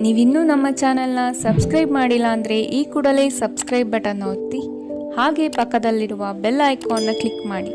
ನೀವಿನ್ನೂ ನಮ್ಮ ಚಾನೆಲ್ನ ಸಬ್ಸ್ಕ್ರೈಬ್ ಮಾಡಿಲ್ಲ ಅಂದರೆ ಈ ಕೂಡಲೇ ಸಬ್ಸ್ಕ್ರೈಬ್ ಬಟನ್ ಒತ್ತಿ ಹಾಗೆ ಪಕ್ಕದಲ್ಲಿರುವ ಬೆಲ್ ಐಕಾನ್ನ ಕ್ಲಿಕ್ ಮಾಡಿ.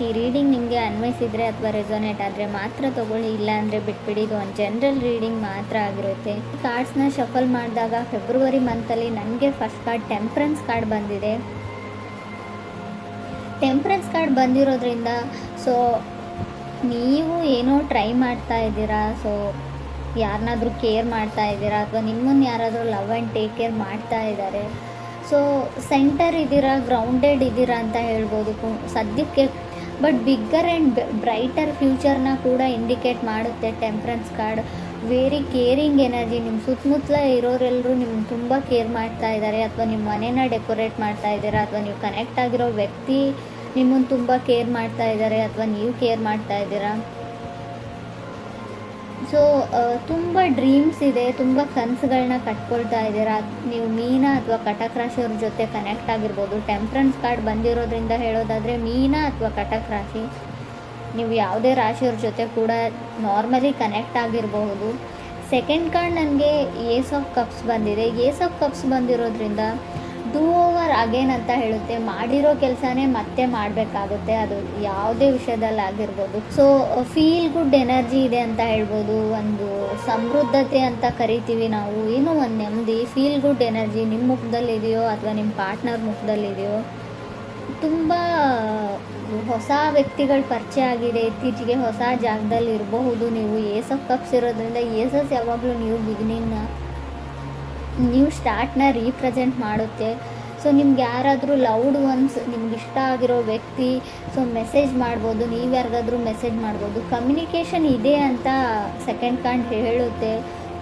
ಈ ರೀಡಿಂಗ್ ನಿಮಗೆ ಅನ್ವಯಿಸಿದರೆ ಅಥವಾ ರೆಸೊನೇಟ್ ಆದರೆ ಮಾತ್ರ ತೊಗೊಳ್ಳಿ, ಇಲ್ಲ ಅಂದರೆ ಬಿಟ್ಬಿಡಿ. ಇದು ಒಂದು ಜನರಲ್ ರೀಡಿಂಗ್ ಮಾತ್ರ ಆಗಿರುತ್ತೆ. ಕಾರ್ಡ್ಸ್ನ ಶಫಲ್ ಮಾಡಿದಾಗ ಫೆಬ್ರವರಿ ಮಂತಲ್ಲಿ ನನಗೆ ಫಸ್ಟ್ ಕಾರ್ಡ್ ಟೆಂಪ್ರೆನ್ಸ್ ಕಾರ್ಡ್ ಬಂದಿದೆ. ಟೆಂಪ್ರೆನ್ಸ್ ಕಾರ್ಡ್ ಬಂದಿರೋದ್ರಿಂದ ಸೊ ನೀವು ಏನೋ ಟ್ರೈ ಮಾಡ್ತಾ ಇದ್ದೀರಾ, ಸೊ ಯಾರನ್ನಾದ್ರೂ ಕೇರ್ ಮಾಡ್ತಾ ಇದ್ದೀರಾ ಅಥವಾ ನಿಮ್ಮನ್ನು ಯಾರಾದರೂ ಲವ್ ಆ್ಯಂಡ್ ಟೇಕ್ ಕೇರ್ ಮಾಡ್ತಾ ಇದ್ದಾರೆ. ಸೊ ಸೆಂಟರ್ ಇದ್ದೀರಾ, ಗ್ರೌಂಡೆಡ್ ಇದ್ದೀರಾ ಅಂತ ಹೇಳ್ಬೋದು ಸದ್ಯಕ್ಕೆ. ಬಟ್ ಬಿಗ್ಗರ್ ಆ್ಯಂಡ್ ಬ್ರೈಟರ್ ಫ್ಯೂಚರ್ನ ಕೂಡ ಇಂಡಿಕೇಟ್ ಮಾಡುತ್ತೆ temperance card. Very caring energy. ನಿಮ್ಮ ಸುತ್ತಮುತ್ತಲ ಇರೋರೆಲ್ಲರೂ ನಿಮ್ಗೆ ತುಂಬ ಕೇರ್ ಮಾಡ್ತಾ ಇದ್ದಾರೆ, ಅಥವಾ ನಿಮ್ಮ ಮನೇನ ಡೆಕೋರೇಟ್ ಮಾಡ್ತಾ ಇದ್ದೀರಾ, ಅಥವಾ ನೀವು ಕನೆಕ್ಟ್ ಆಗಿರೋ ವ್ಯಕ್ತಿ ನಿಮ್ಮನ್ನು ತುಂಬ ಕೇರ್ ಮಾಡ್ತಾ ಇದ್ದಾರೆ, ಅಥವಾ ನೀವು ಕೇರ್ ಮಾಡ್ತಾ ಇದ್ದೀರಾ. ಸೊ ತುಂಬ ಡ್ರೀಮ್ಸ್ ಇದೆ, ತುಂಬ ಕನಸುಗಳನ್ನ ಕಟ್ಕೊಳ್ತಾ ಇದ್ದೀರಾ. ನೀವು ಮೀನ ಅಥವಾ ಕಟಕ್ ರಾಶಿಯವ್ರ ಜೊತೆ ಕನೆಕ್ಟ್ ಆಗಿರ್ಬೋದು. ಟೆಂಪ್ರೆನ್ಸ್ ಕಾರ್ಡ್ ಬಂದಿರೋದ್ರಿಂದ ಹೇಳೋದಾದರೆ ಮೀನ ಅಥವಾ ಕಟಕ್ ರಾಶಿ, ನೀವು ಯಾವುದೇ ರಾಶಿಯವ್ರ ಜೊತೆ ಕೂಡ ನಾರ್ಮಲಿ ಕನೆಕ್ಟ್ ಆಗಿರಬಹುದು. ಸೆಕೆಂಡ್ ಕಾರ್ಡ್ ನನಗೆ ಏಸ್ ಆಫ್ ಕಪ್ಸ್ ಬಂದಿದೆ. ಏಸ್ ಆಫ್ ಕಪ್ಸ್ ಬಂದಿರೋದ್ರಿಂದ ಡೂ ಓವರ್ ಅಗೇನ್ ಅಂತ ಹೇಳುತ್ತೆ. ಮಾಡಿರೋ ಕೆಲಸನೇ ಮತ್ತೆ ಮಾಡಬೇಕಾಗುತ್ತೆ, ಅದು ಯಾವುದೇ ವಿಷಯದಲ್ಲಿ ಆಗಿರ್ಬೋದು. ಸೊ ಫೀಲ್ ಗುಡ್ ಎನರ್ಜಿ ಇದೆ ಅಂತ ಹೇಳ್ಬೋದು. ಒಂದು ಸಮೃದ್ಧತೆ ಅಂತ ಕರಿತೀವಿ ನಾವು, ಏನೋ ಒಂದು ನೆಮ್ಮದಿ, ಫೀಲ್ ಗುಡ್ ಎನರ್ಜಿ ನಿಮ್ಮ ಮುಖದಲ್ಲಿದೆಯೋ ಅಥವಾ ನಿಮ್ಮ ಪಾರ್ಟ್ನರ್ ಮುಖದಲ್ಲಿದೆಯೋ. ತುಂಬ ಹೊಸ ವ್ಯಕ್ತಿಗಳ ಪರಿಚಯ ಆಗಿದೆ ಇತ್ತೀಚೆಗೆ, ಹೊಸ ಜಾಗದಲ್ಲಿ ಇರಬಹುದು ನೀವು. ಏಸ್ ಆಫ್ ಕಪ್ಸ್ ಇರೋದ್ರಿಂದ ಏಸಸ್ ಯಾವಾಗಲೂ ನ್ಯೂ ಸ್ಟಾರ್ಟ್ನ ರೀಪ್ರೆಸೆಂಟ್ ಮಾಡುತ್ತೆ. ಸೊ ನಿಮ್ಗೆ ಯಾರಾದರೂ ಲವ್ಡ್ ಒನ್ಸ್, ನಿಮ್ಗೆ ಇಷ್ಟ ಆಗಿರೋ ವ್ಯಕ್ತಿ ಸೊ ಮೆಸೇಜ್ ಮಾಡ್ಬೋದು, ನೀವು ಯಾರಿಗಾದ್ರೂ ಮೆಸೇಜ್ ಮಾಡ್ಬೋದು. ಕಮ್ಯುನಿಕೇಷನ್ ಇದೆ ಅಂತ ಸೆಕೆಂಡ್ ಕಾರ್ಡ್ ಹೇಳುತ್ತೆ.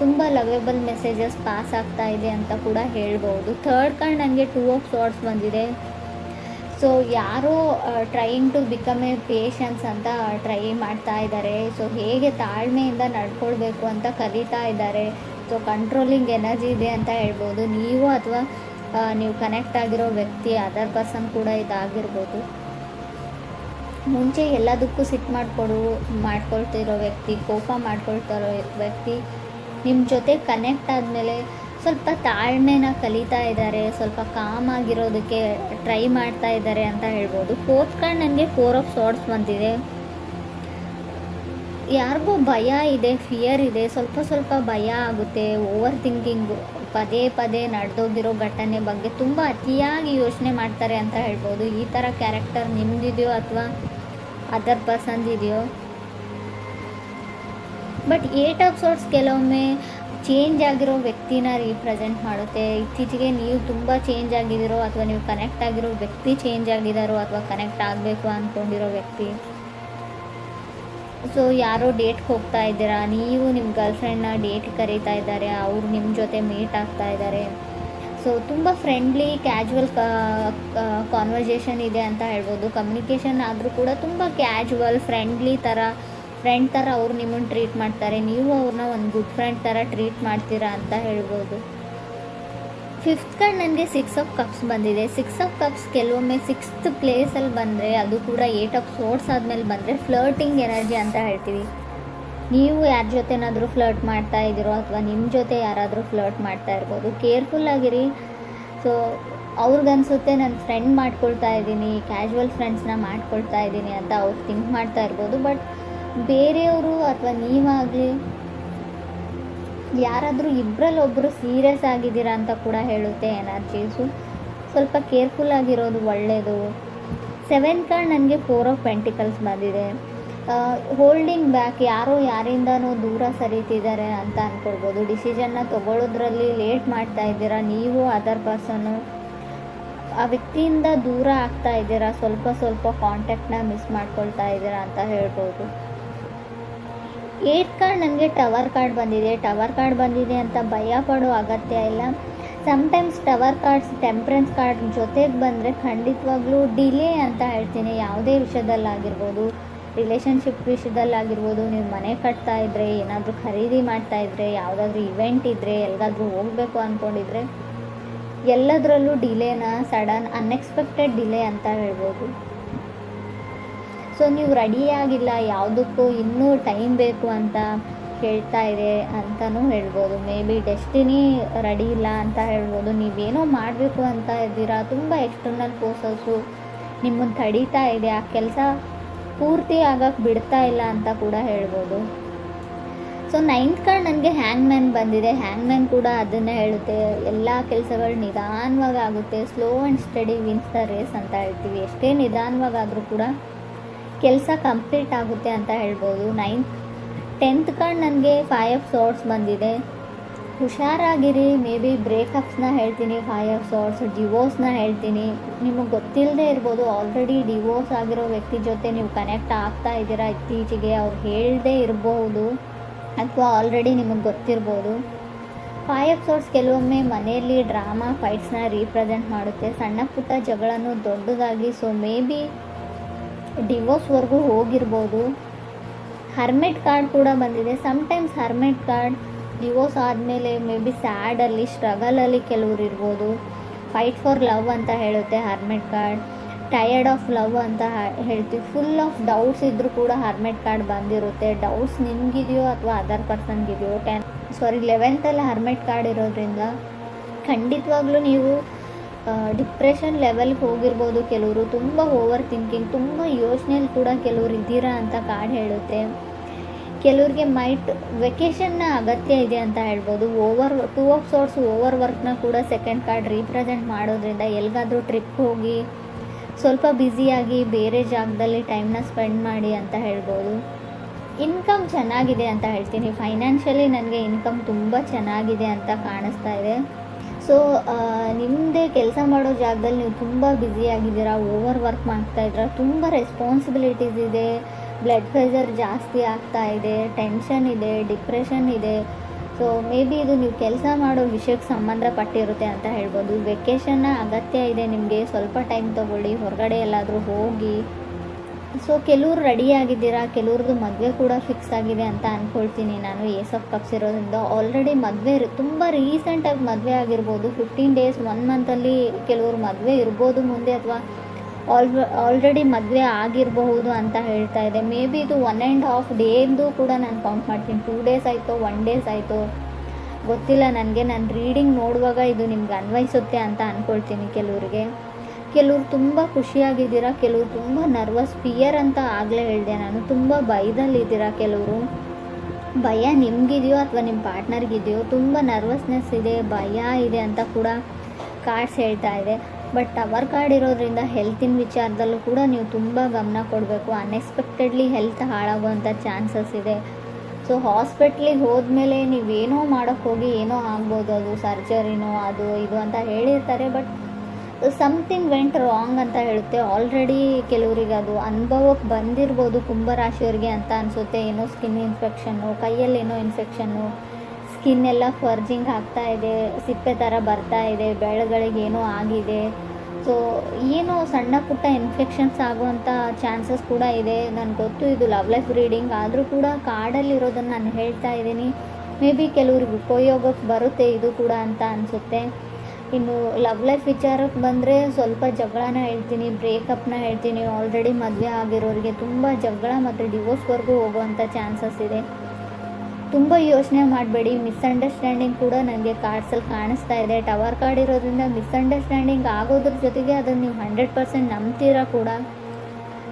ತುಂಬ ಲವೇಬಲ್ ಮೆಸೇಜಸ್ ಪಾಸ್ ಆಗ್ತಾ ಇದೆ ಅಂತ ಕೂಡ ಹೇಳ್ಬೋದು. ಥರ್ಡ್ ಕಾರ್ಡ್ ನನಗೆ ಟೂ ಆಫ್ ಸಾರ್ಡ್ಸ್ ಬಂದಿದೆ. ಸೊ ಯಾರೋ trying to become a patience ಅಂತ ಟ್ರೈ ಮಾಡ್ತಾ ಇದ್ದಾರೆ. ಸೊ ಹೇಗೆ ತಾಳ್ಮೆಯಿಂದ ನಡ್ಕೊಳ್ಬೇಕು ಅಂತ ಕಲಿತಾ ಇದ್ದಾರೆ. ಸೊ ಕಂಟ್ರೋಲಿಂಗ್ ಎನರ್ಜಿ ಇದೆ ಅಂತ ಹೇಳ್ಬೋದು. ನೀವು ಅಥವಾ ನೀವು ಕನೆಕ್ಟ್ ಆಗಿರೋ ವ್ಯಕ್ತಿ, ಅದರ್ ಪರ್ಸನ್ ಕೂಡ ಇದಾಗಿರ್ಬೋದು. ಮುಂಚೆ ಎಲ್ಲದಕ್ಕೂ ಸಿಟ್ಟು ಮಾಡ್ಕೊಳ್ತಿರೋ ವ್ಯಕ್ತಿ, ಕೋಪ ಮಾಡ್ಕೊಳ್ತಿರೋ ವ್ಯಕ್ತಿ ನಿಮ್ಮ ಜೊತೆ ಕನೆಕ್ಟ್ ಆದಮೇಲೆ ಸ್ವಲ್ಪ ತಾಳ್ಮೆನ ಕಲಿತಾ ಇದ್ದಾರೆ, ಸ್ವಲ್ಪ ಕಾಮ್ ಆಗಿರೋದಕ್ಕೆ ಟ್ರೈ ಮಾಡ್ತಾ ಇದ್ದಾರೆ ಅಂತ ಹೇಳ್ಬೋದು. ಫೋರ್ತ್ ಕಾರ್ಡ್ ನನಗೆ ಫೋರ್ ಆಫ್ ಸಾರ್ಡ್ಸ್ ಬಂದಿದೆ. ಯಾರಿಗೋ ಭಯ ಇದೆ, ಫಿಯರ್ ಇದೆ, ಸ್ವಲ್ಪ ಭಯ ಆಗುತ್ತೆ. ಓವರ್ ಥಿಂಕಿಂಗು, ಪದೇ ಪದೇ ನಡೆದೋಗಿರೋ ಘಟನೆ ಬಗ್ಗೆ ತುಂಬ ಅತಿಯಾಗಿ ಯೋಚನೆ ಮಾಡ್ತಾರೆ ಅಂತ ಹೇಳ್ಬೋದು. ಈ ಥರ ಕ್ಯಾರೆಕ್ಟರ್ ನಿಮ್ದಿದೆಯೋ ಅಥವಾ ಅದರ್ ಪರ್ಸನ್ಸ್ ಇದೆಯೋ. ಬಟ್ ಏಟ್ ಆಫ್ ಸಾರ್ಟ್ಸ್ ಕೆಲವೊಮ್ಮೆ ಚೇಂಜ್ ಆಗಿರೋ ವ್ಯಕ್ತಿನ ರೀಪ್ರೆಸೆಂಟ್ ಮಾಡುತ್ತೆ. ಇತ್ತೀಚೆಗೆ ನೀವು ತುಂಬ ಚೇಂಜ್ ಆಗಿದ್ದೀರೋ ಅಥವಾ ನೀವು ಕನೆಕ್ಟ್ ಆಗಿರೋ ವ್ಯಕ್ತಿ ಚೇಂಜ್ ಆಗಿದ್ದಾರೋ ಅಥವಾ ಕನೆಕ್ಟ್ ಆಗಬೇಕು ಅಂದ್ಕೊಂಡಿರೋ ವ್ಯಕ್ತಿ. ಸೊ ಯಾರೋ ಡೇಟ್ಗೆ ಹೋಗ್ತಾ ಇದ್ದೀರಾ, ನೀವು ನಿಮ್ಮ ಗರ್ಲ್ಫ್ರೆಂಡ್ನ ಡೇಟ್ಗೆ ಕರೀತಾ ಇದ್ದಾರೆ, ಅವರು ನಿಮ್ಮ ಜೊತೆ ಮೀಟ್ ಆಗ್ತಾ ಇದ್ದಾರೆ. ಸೊ ತುಂಬ ಫ್ರೆಂಡ್ಲಿ ಕ್ಯಾಜುವಲ್ ಕಾನ್ವರ್ಸೇಷನ್ ಇದೆ ಅಂತ ಹೇಳ್ಬೋದು. ಕಮ್ಯುನಿಕೇಷನ್ ಆದರೂ ಕೂಡ ತುಂಬ ಕ್ಯಾಜುವಲ್ ಫ್ರೆಂಡ್ ಥರ ಅವ್ರು ನಿಮ್ಮನ್ನು ಟ್ರೀಟ್ ಮಾಡ್ತಾರೆ, ನೀವು ಅವ್ರನ್ನ ಒಂದು ಗುಡ್ ಫ್ರೆಂಡ್ ಥರ ಟ್ರೀಟ್ ಮಾಡ್ತೀರಾ ಅಂತ ಹೇಳ್ಬೋದು. ಫಿಫ್ತ್ ಕಾರ್ಡ್ ನನಗೆ ಸಿಕ್ಸ್ ಆಫ್ ಕಪ್ಸ್ ಬಂದಿದೆ. ಸಿಕ್ಸ್ ಆಫ್ ಕಪ್ಸ್ ಕೆಲವೊಮ್ಮೆ ಸಿಕ್ಸ್ತ್ ಪ್ಲೇಸಲ್ಲಿ ಬಂದರೆ, ಅದು ಕೂಡ ಏಟ್ ಆಫ್ ಸೋರ್ಟ್ಸ್ ಆದಮೇಲೆ ಬಂದರೆ ಫ್ಲರ್ಟಿಂಗ್ ಎನರ್ಜಿ ಅಂತ ಹೇಳ್ತೀವಿ. ನೀವು ಯಾರ ಜೊತೆನಾದರೂ ಫ್ಲರ್ಟ್ ಮಾಡ್ತಾ ಇದ್ದೀರೋ ಅಥವಾ ನಿಮ್ಮ ಜೊತೆ ಯಾರಾದರೂ ಫ್ಲರ್ಟ್ ಮಾಡ್ತಾ ಇರ್ಬೋದು. ಕೇರ್ಫುಲ್ಲಾಗಿರಿ. ಸೊ ಅವ್ರಿಗನ್ಸುತ್ತೆ ನಾನು ಫ್ರೆಂಡ್ ಮಾಡ್ಕೊಳ್ತಾ ಇದ್ದೀನಿ, ಕ್ಯಾಶುವಲ್ ಫ್ರೆಂಡ್ಸ್ನ ಮಾಡ್ಕೊಳ್ತಾ ಇದ್ದೀನಿ ಅಂತ ಅವ್ರು ಥಿಂಕ್ ಮಾಡ್ತಾ ಇರ್ಬೋದು. ಬಟ್ ಬೇರೆಯವರು ಅಥವಾ ನೀವಾಗಲಿ ಯಾರಾದರೂ ಇಬ್ಬರಲ್ಲೊಬ್ಬರು ಸೀರಿಯಸ್ ಆಗಿದ್ದೀರಾ ಅಂತ ಕೂಡ ಹೇಳುತ್ತೆ ಎನರ್ಜೀಸು. ಸ್ವಲ್ಪ ಕೇರ್ಫುಲ್ಲಾಗಿರೋದು ಒಳ್ಳೆಯದು. ಸೆವೆಂತ್ ಕಾರ್ಡ್ ನನಗೆ ಫೋರ್ ಆಫ್ ಪೆಂಟಿಕಲ್ಸ್ ಬಂದಿದೆ. ಹೋಲ್ಡಿಂಗ್ ಬ್ಯಾಕ್, ಯಾರೋ ಯಾರಿಂದನೂ ದೂರ ಸರಿತಿದ್ದಾರೆ ಅಂತ ಅಂದ್ಕೊಳ್ಬೋದು. ಡಿಸಿಷನ್ನ ತೊಗೊಳ್ಳೋದ್ರಲ್ಲಿ ಲೇಟ್ ಮಾಡ್ತಾ ಇದ್ದೀರಾ, ನೀವು ಅದರ್ ಪರ್ಸನ್ನು ಆ ವ್ಯಕ್ತಿಯಿಂದ ದೂರ ಆಗ್ತಾ ಇದ್ದೀರಾ, ಸ್ವಲ್ಪ ಕಾಂಟ್ಯಾಕ್ಟ್ನ ಮಿಸ್ ಮಾಡ್ಕೊಳ್ತಾ ಇದ್ದೀರಾ ಅಂತ ಹೇಳ್ಬೋದು. ಏಟ್ ಕಾರ್ಡ್ ನನಗೆ ಟವರ್ ಕಾರ್ಡ್ ಬಂದಿದೆ. ಟವರ್ ಕಾರ್ಡ್ ಬಂದಿದೆ ಅಂತ ಭಯ ಪಡೋ ಅಗತ್ಯ ಇಲ್ಲ. Sometimes tower cards temperance card ಜೊತೆಗೆ ಬಂದರೆ ಖಂಡಿತವಾಗ್ಲೂ ಡಿಲೇ ಅಂತ ಹೇಳ್ತೀನಿ. ಯಾವುದೇ ವಿಷಯದಲ್ಲಾಗಿರ್ಬೋದು, ರಿಲೇಷನ್ಶಿಪ್ ವಿಷಯದಲ್ಲಾಗಿರ್ಬೋದು, ನೀವು ಮನೆ ಕಟ್ತಾ ಇದ್ದರೆ, ಏನಾದರೂ ಖರೀದಿ ಮಾಡ್ತಾ ಇದ್ದರೆ, ಯಾವುದಾದ್ರೂ ಇವೆಂಟ್ ಇದ್ದರೆ, ಎಲ್ಲಿಗಾದ್ರೂ ಹೋಗಬೇಕು ಅಂದ್ಕೊಂಡಿದ್ರೆ ಎಲ್ಲದರಲ್ಲೂ ಡಿಲೇನ ಸಡನ್ ಅನ್ಎಕ್ಸ್ಪೆಕ್ಟೆಡ್ ಡಿಲೇ ಅಂತ ಹೇಳ್ಬೋದು. ಸೊ ನೀವು ರೆಡಿಯಾಗಿಲ್ಲ, ಯಾವುದಕ್ಕೂ ಇನ್ನೂ ಟೈಮ್ ಬೇಕು ಅಂತ ಹೇಳ್ತಾ ಇದೆ ಅಂತಲೂ ಹೇಳ್ಬೋದು. ಮೇ ಬಿ ಡೆಸ್ಟಿನಿ ರೆಡಿ ಇಲ್ಲ ಅಂತ ಹೇಳ್ಬೋದು. ನೀವೇನೋ ಮಾಡಬೇಕು ಅಂತ ಇದ್ದೀರಾ, ತುಂಬ ಎಕ್ಸ್ಟರ್ನಲ್ ಫೋರ್ಸಸ್ಸು ನಿಮ್ಮನ್ನು ತಡೀತಾ ಇದೆ, ಆ ಕೆಲಸ ಪೂರ್ತಿ ಆಗಕ್ಕೆ ಬಿಡ್ತಾ ಇಲ್ಲ ಅಂತ ಕೂಡ ಹೇಳ್ಬೋದು. ಸೊ 9th ಕಾರ್ಡ್ ನನಗೆ ಹ್ಯಾಂಗ್ಮ್ಯಾನ್ ಬಂದಿದೆ. ಹ್ಯಾಂಗ್ಮ್ಯಾನ್ ಕೂಡ ಅದನ್ನೇ ಹೇಳುತ್ತೆ, ಎಲ್ಲ ಕೆಲಸಗಳು ನಿಧಾನವಾಗಿ ಆಗುತ್ತೆ, slow and steady wins the race ಅಂತ ಹೇಳ್ತೀವಿ. ಎಷ್ಟೇ ನಿಧಾನವಾಗಾದರೂ ಕೂಡ ಕೆಲಸ ಕಂಪ್ಲೀಟ್ ಆಗುತ್ತೆ ಅಂತ ಹೇಳ್ಬೋದು. 10th ಕಾರ್ಡ್ ನನಗೆ 5 ಆಫ್ ಸಾರ್ಟ್ಸ್ ಬಂದಿದೆ. ಹುಷಾರಾಗಿರಿ, ಮೇ ಬಿ ಬ್ರೇಕಪ್ಸ್ನ ಹೇಳ್ತೀನಿ, 5 ಆಫ್ ಸಾರ್ಟ್ಸ್, ಡಿವೋರ್ಸ್ನ ಹೇಳ್ತೀನಿ. ನಿಮಗೆ ಗೊತ್ತಿಲ್ಲದೆ ಇರ್ಬೋದು, ಆಲ್ರೆಡಿ ಡಿವೋರ್ಸ್ ಆಗಿರೋ ವ್ಯಕ್ತಿ ಜೊತೆ ನೀವು ಕನೆಕ್ಟ್ ಆಗ್ತಾ ಇದ್ದೀರಾ ಇತ್ತೀಚೆಗೆ, ಅವ್ರು ಹೇಳದೇ ಇರಬಹುದು ಅಥವಾ ಆಲ್ರೆಡಿ ನಿಮಗೆ ಗೊತ್ತಿರ್ಬೋದು. 5 ಆಫ್ ಸಾರ್ಟ್ಸ್ ಕೆಲವೊಮ್ಮೆ ಮನೆಯಲ್ಲಿ ಡ್ರಾಮಾ ಫೈಟ್ಸ್ನ ರೀಪ್ರೆಸೆಂಟ್ ಮಾಡುತ್ತೆ, ಸಣ್ಣ ಪುಟ್ಟ ಜಗಳನೂ ದೊಡ್ಡದಾಗಿ. ಸೊ ಮೇ ಬಿ ಡಿವೋರ್ಸ್ವರೆಗೂ ಹೋಗಿರ್ಬೋದು. ಹರ್ಮೆಟ್ ಕಾರ್ಡ್ ಕೂಡ ಬಂದಿದೆ. ಸಮ್ಟೈಮ್ಸ್ ಹರ್ಮೆಟ್ ಕಾರ್ಡ್ ಡಿವೋರ್ಸ್ ಆದಮೇಲೆ ಮೇ ಬಿ ಸ್ಯಾಡಲ್ಲಿ, ಸ್ಟ್ರಗಲಲ್ಲಿ ಕೆಲವ್ರು ಇರ್ಬೋದು. ಫೈಟ್ ಫಾರ್ ಲವ್ ಅಂತ ಹೇಳುತ್ತೆ ಹರ್ಮೆಟ್ ಕಾರ್ಡ್. ಟಯರ್ಡ್ ಆಫ್ ಲವ್ ಅಂತ ಹೇಳ್ತೀವಿ. ಫುಲ್ ಆಫ್ ಡೌಟ್ಸ್ ಇದ್ದರೂ ಕೂಡ ಹರ್ಮೆಟ್ ಕಾರ್ಡ್ ಬಂದಿರುತ್ತೆ. ಡೌಟ್ಸ್ ನಿಮಗಿದೆಯೋ ಅಥವಾ ಅದರ್ ಪರ್ಸನ್ಗಿದೆಯೋ. 11th ಹರ್ಮೆಟ್ ಕಾರ್ಡ್ ಇರೋದ್ರಿಂದ ಖಂಡಿತವಾಗ್ಲೂ ನೀವು ಡಿಪ್ರೆಷನ್ ಲೆವೆಲ್ಗೆ ಹೋಗಿರ್ಬೋದು. ಕೆಲವರು ತುಂಬ ಓವರ್ ಥಿಂಕಿಂಗ್, ತುಂಬ ಯೋಚನೆಯಲ್ಲಿ ಕೂಡ ಕೆಲವರು ಇದ್ದೀರಾ ಅಂತ ಕಾರ್ಡ್ ಹೇಳುತ್ತೆ. ಕೆಲವ್ರಿಗೆ ವೆಕೇಷನ್ನ ಅಗತ್ಯ ಇದೆ ಅಂತ ಹೇಳ್ಬೋದು. 2 ಆಫ್ ಸಾರ್ಟ್ಸ್ ಓವರ್ ವರ್ಕ್ನ ಕೂಡ ಸೆಕೆಂಡ್ ಕಾರ್ಡ್ ರೀಪ್ರೆಸೆಂಟ್ ಮಾಡೋದ್ರಿಂದ ಎಲ್ಲಿಗಾದರೂ ಟ್ರಿಪ್ ಹೋಗಿ ಸ್ವಲ್ಪ ಬ್ಯುಸಿಯಾಗಿ ಬೇರೆ ಜಾಗದಲ್ಲಿ ಟೈಮ್ನ ಸ್ಪೆಂಡ್ ಮಾಡಿ ಅಂತ ಹೇಳ್ಬೋದು. ಇನ್ಕಮ್ ಚೆನ್ನಾಗಿದೆ ಅಂತ ಹೇಳ್ತೀನಿ. ಫೈನಾನ್ಷಿಯಲಿ ನನಗೆ ಇನ್ಕಮ್ ತುಂಬ ಚೆನ್ನಾಗಿದೆ ಅಂತ ಕಾಣಿಸ್ತಾ ಇದೆ. ಸೊ ನಿಮ್ಮದೇ ಕೆಲಸ ಮಾಡೋ ಜಾಗದಲ್ಲಿ ನೀವು ತುಂಬ ಬ್ಯುಸಿಯಾಗಿದ್ದೀರಾ, ಓವರ್ ವರ್ಕ್ ಮಾಡ್ತಾಯಿದ್ದೀರಾ, ತುಂಬ ರೆಸ್ಪಾನ್ಸಿಬಿಲಿಟೀಸ್ ಇದೆ, ಬ್ಲಡ್ ಪ್ರೆಷರ್ ಜಾಸ್ತಿ ಆಗ್ತಾ ಇದೆ, ಟೆನ್ಷನ್ ಇದೆ, ಡಿಪ್ರೆಷನ್ ಇದೆ. ಸೊ ಮೇ ಬಿ ಇದು ನೀವು ಕೆಲಸ ಮಾಡೋ ವಿಷಯಕ್ಕೆ ಸಂಬಂಧಪಟ್ಟಿರುತ್ತೆ ಅಂತ ಹೇಳ್ಬೋದು. ವೆಕೇಷನ್ನ ಅಗತ್ಯ ಇದೆ ನಿಮಗೆ, ಸ್ವಲ್ಪ ಟೈಮ್ ತೊಗೊಳ್ಳಿ, ಹೊರಗಡೆ ಎಲ್ಲಾದರೂ ಹೋಗಿ. ಸೊ ಕೆಲವ್ರು ರೆಡಿಯಾಗಿದ್ದೀರಾ, ಕೆಲವ್ರದ್ದು ಮದುವೆ ಕೂಡ ಫಿಕ್ಸ್ ಆಗಿದೆ ಅಂತ ಅಂದ್ಕೊಳ್ತೀನಿ ನಾನು. ಏಸ್ ಆಫ್ ಕಪ್ಸ್ ಇರೋದ್ರಿಂದ ಆಲ್ರೆಡಿ ಮದುವೆ ತುಂಬ ರೀಸೆಂಟಾಗಿ ಮದುವೆ ಆಗಿರ್ಬೋದು. 15 days 1 ಮಂತಲ್ಲಿ ಕೆಲವ್ರು ಮದುವೆ ಇರ್ಬೋದು ಮುಂದೆ, ಅಥವಾ ಆಲ್ರೆಡಿ ಮದುವೆ ಆಗಿರಬಹುದು ಅಂತ ಹೇಳ್ತಾ ಇದೆ. ಮೇ ಬಿ ಇದು 1.5 ಡೇದು ಕೂಡ ನಾನು ಕೌಂಟ್ ಮಾಡ್ತೀನಿ. 2 days ಆಯಿತು, 1 days ಆಯಿತು, ಗೊತ್ತಿಲ್ಲ ನನಗೆ. ನಾನು ರೀಡಿಂಗ್ ನೋಡುವಾಗ ಇದು ನಿಮ್ಗೆ ಅನ್ವಯಿಸುತ್ತೆ ಅಂತ ಅಂದ್ಕೊಳ್ತೀನಿ. ಕೆಲವ್ರು ತುಂಬ ಖುಷಿಯಾಗಿದ್ದೀರಾ, ಕೆಲವರು ತುಂಬ ನರ್ವಸ್, ಫಿಯರ್ ಅಂತ ಆಗಲೇ ಹೇಳಿದೆ ನಾನು. ತುಂಬ ಭಯದಲ್ಲಿದ್ದೀರಾ. ಕೆಲವರು ಭಯ ನಿಮಗಿದೆಯೋ ಅಥವಾ ನಿಮ್ಮ ಪಾರ್ಟ್ನರ್ಗಿದೆಯೋ, ತುಂಬ ನರ್ವಸ್ನೆಸ್ ಇದೆ, ಭಯ ಇದೆ ಅಂತ ಕೂಡ ಕಾರ್ಡ್ಸ್ ಹೇಳ್ತಾ ಇದೆ. ಬಟ್ ಟವರ್ ಕಾರ್ಡ್ ಇರೋದ್ರಿಂದ ಹೆಲ್ತಿನ ವಿಚಾರದಲ್ಲೂ ಕೂಡ ನೀವು ತುಂಬ ಗಮನ ಕೊಡಬೇಕು. ಅನ್ಎಕ್ಸ್ಪೆಕ್ಟೆಡ್ಲಿ ಹೆಲ್ತ್ ಹಾಳಾಗುವಂಥ ಚಾನ್ಸಸ್ ಇದೆ. ಸೊ ಹಾಸ್ಪಿಟ್ಲಿಗೆ ಹೋದ್ಮೇಲೆ ನೀವೇನೋ ಮಾಡೋಕ್ಕೆ ಹೋಗಿ ಏನೋ ಆಗ್ಬೋದು, ಅದು ಸರ್ಜರಿನೋ ಅದು ಇದು ಅಂತ ಹೇಳಿರ್ತಾರೆ. ಬಟ್ ಸಮಥಿಂಗ್ ವೆಂಟ್ ರಾಂಗ್ ಅಂತ ಹೇಳುತ್ತೆ. ಆಲ್ರೆಡಿ ಕೆಲವರಿಗೆ ಅದು ಅನುಭವಕ್ಕೆ ಬಂದಿರ್ಬೋದು ಕುಂಭರಾಶಿಯವರಿಗೆ ಅಂತ ಅನಿಸುತ್ತೆ. ಏನೋ ಸ್ಕಿನ್ ಇನ್ಫೆಕ್ಷನ್ನು, ಕೈಯಲ್ಲೇನೋ ಇನ್ಫೆಕ್ಷನ್ನು, ಸ್ಕಿನ್ ಎಲ್ಲ ಫರ್ಜಿಂಗ್ ಆಗ್ತಾ ಇದೆ, ಸಿಪ್ಪೆ ಥರ ಬರ್ತಾ ಇದೆ, ಬೆಳಗಳಿಗೆ ಏನೋ ಆಗಿದೆ. ಸೊ ಏನೋ ಸಣ್ಣ ಪುಟ್ಟ ಇನ್ಫೆಕ್ಷನ್ಸ್ ಆಗುವಂಥ ಚಾನ್ಸಸ್ ಕೂಡ ಇದೆ. ನನಗೆ ಗೊತ್ತು ಇದು ಲವ್ ಲೈಫ್ ರೀಡಿಂಗ್, ಆದರೂ ಕೂಡ ಕಾರ್ಡಲ್ಲಿರೋದನ್ನು ನಾನು ಹೇಳ್ತಾ ಇದ್ದೀನಿ. ಮೇ ಬಿ ಕೆಲವ್ರಿಗೆ ಉಪಯೋಗಕ್ಕೆ ಬರುತ್ತೆ ಇದು ಕೂಡ ಅಂತ ಅನಿಸುತ್ತೆ. ಇನ್ನು ಲವ್ ಲೈಫ್ ವಿಚಾರಕ್ಕೆ ಬಂದರೆ ಸ್ವಲ್ಪ ಜಗಳನ ಹೇಳ್ತೀನಿ, ಬ್ರೇಕಪ್ನ ಹೇಳ್ತೀನಿ. ಆಲ್ರೆಡಿ ಮದುವೆ ಆಗಿರೋರಿಗೆ ತುಂಬ ಜಗಳ ಮತ್ತು ಡಿವೋರ್ಸ್ವರೆಗೂ ಹೋಗುವಂಥ ಚಾನ್ಸಸ್ ಇದೆ. ತುಂಬ ಯೋಚನೆ ಮಾಡಬೇಡಿ. ಮಿಸ್ಅಂಡರ್ಸ್ಟ್ಯಾಂಡಿಂಗ್ ಕೂಡ ನನಗೆ ಕಾರ್ಡ್ಸಲ್ಲಿ ಕಾಣಿಸ್ತಾ ಇದೆ. ಟವರ್ ಕಾರ್ಡ್ ಇರೋದ್ರಿಂದ ಮಿಸ್ಅಂಡರ್ಸ್ಟ್ಯಾಂಡಿಂಗ್ ಆಗೋದ್ರ ಜೊತೆಗೆ ಅದನ್ನು ನೀವು 100% ನಂಬ್ತೀರಾ ಕೂಡ.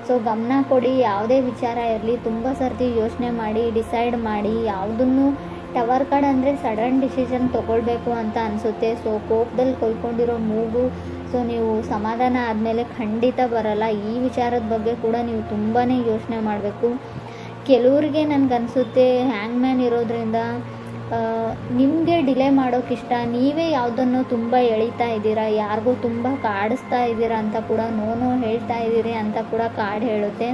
ಸೊ ಗಮನ ಕೊಡಿ. ಯಾವುದೇ ವಿಚಾರ ಇರಲಿ ತುಂಬ ಸರ್ತಿ ಯೋಚನೆ ಮಾಡಿ ಡಿಸೈಡ್ ಮಾಡಿ. ಯಾವುದನ್ನು ಟವರ್ ಕಾರ್ಡ್ ಅಂದರೆ ಸಡನ್ ಡಿಸಿಷನ್ ತೊಗೊಳ್ಬೇಕು ಅಂತ ಅನಿಸುತ್ತೆ. ಸೊ ಕೋಪದಲ್ಲಿ ಕೊಯ್ಕೊಂಡಿರೋ ಮೂಗು, ಸೊ ನೀವು ಸಮಾಧಾನ ಆದಮೇಲೆ ಖಂಡಿತ ಬರಲ್ಲ. ಈ ವಿಚಾರದ ಬಗ್ಗೆ ಕೂಡ ನೀವು ತುಂಬಾ ಯೋಚನೆ ಮಾಡಬೇಕು. ಕೆಲವ್ರಿಗೆ ನನಗನ್ಸುತ್ತೆ ಹ್ಯಾಂಗ್ಮ್ಯಾನ್ ಇರೋದ್ರಿಂದ ನಿಮಗೆ ಡಿಲೇ ಮಾಡೋಕ್ಕಿಷ್ಟ, ನೀವೇ ಯಾವುದನ್ನು ತುಂಬ ಎಳಿತಾ ಇದ್ದೀರಾ, ಯಾರಿಗೂ ತುಂಬ ಕಾಡಿಸ್ತಾ ಇದ್ದೀರಾ ಅಂತ ಕೂಡ, ನೋ ಹೇಳ್ತಾ ಇದ್ದೀರಿ ಅಂತ ಕೂಡ ಕಾರ್ಡ್ ಹೇಳುತ್ತೆ.